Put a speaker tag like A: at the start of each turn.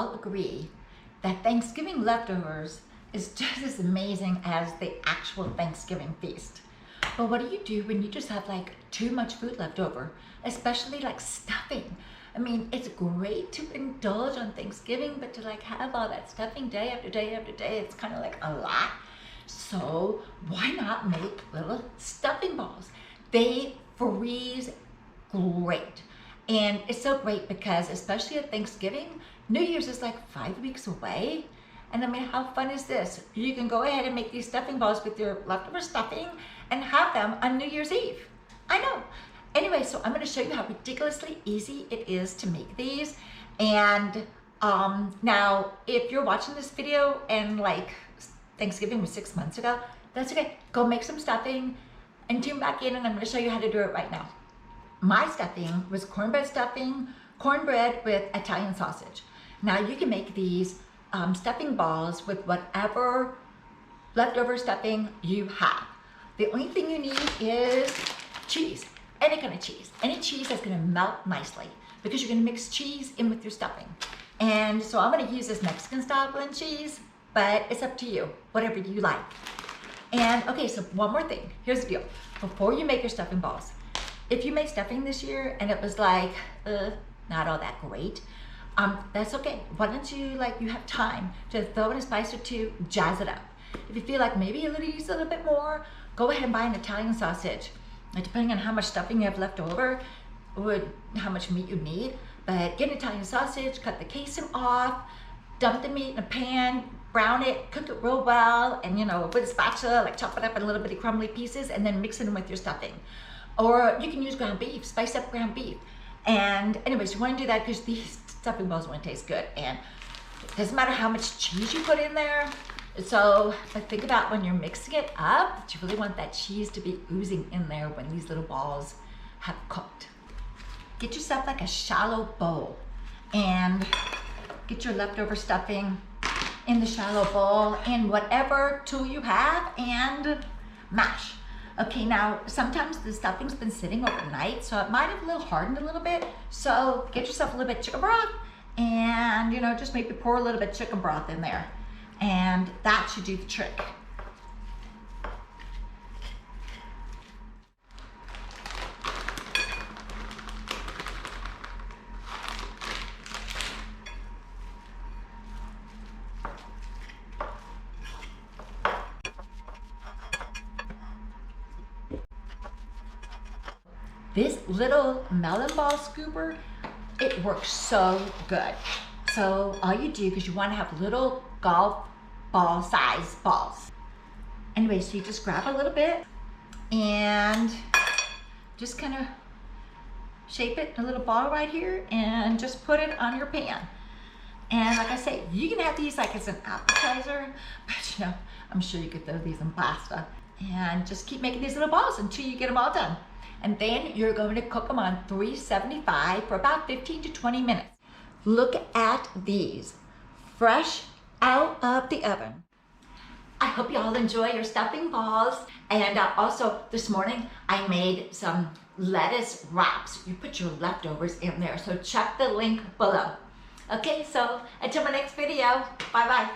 A: all agree that Thanksgiving leftovers is just as amazing as the actual Thanksgiving feast. But what do you do when you just have like too much food left over, especially like stuffing? I mean, it's great to indulge on Thanksgiving, but to like have all that stuffing day after day after day, it's kind of like a lot. So why not make little stuffing balls? They freeze great. And it's so great because especially at Thanksgiving, New Year's is like 5 weeks away. And I mean, how fun is this? You can go ahead and make these stuffing balls with your leftover stuffing and have them on New Year's Eve. I know. Anyway, so I'm going to show you how ridiculously easy it is to make these. And now, if you're watching this video and like Thanksgiving was 6 months ago, that's okay. Go make some stuffing and tune back in, and I'm going to show you how to do it right now. My stuffing was cornbread stuffing, cornbread with Italian sausage. Now you can make these stuffing balls with whatever leftover stuffing you have. The only thing you need is cheese, any kind of cheese. Any cheese that's gonna melt nicely because you're gonna mix cheese in with your stuffing. And so I'm gonna use this Mexican style blend cheese, but it's up to you, whatever you like. And okay, so one more thing, here's the deal. Before you make your stuffing balls, if you make stuffing this year and it was like, not all that great, that's okay. Why don't you, like, you have time to throw in a spice or two, jazz it up. If you feel like maybe you use a little bit more, go ahead and buy an Italian sausage. Like, depending on how much stuffing you have left over, or how much meat you need, but get an Italian sausage, cut the casing off, dump the meat in a pan, brown it, cook it real well, and with a spatula, like chop it up in little bitty crumbly pieces, and then mix it in with your stuffing. Or you can use ground beef, spice up ground beef. And anyways, you want to do that because these stuffing balls want to taste good. And it doesn't matter how much cheese you put in there. So think about when you're mixing it up, that you really want that cheese to be oozing in there when these little balls have cooked. Get yourself like a shallow bowl and get your leftover stuffing in the shallow bowl and whatever tool you have and mash. Okay, now sometimes the stuffing's been sitting overnight, so it might have a little hardened a little bit. So get yourself a little bit chicken broth and just maybe pour a little bit chicken broth in there. And that should do the trick. This little melon ball scooper, it works so good. So all you do, because you want to have little golf ball size balls. Anyway, so you just grab a little bit and just kind of shape it in a little ball right here and just put it on your pan. And like I say, you can have these like as an appetizer, but I'm sure you could throw these in pasta. And just keep making these little balls until you get them all done. And then you're going to cook them on 375 for about 15 to 20 minutes. Look at these, fresh out of the oven. I hope you all enjoy your stuffing balls. And also this morning, I made some lettuce wraps. You put your leftovers in there, so check the link below. Okay, so until my next video, bye-bye.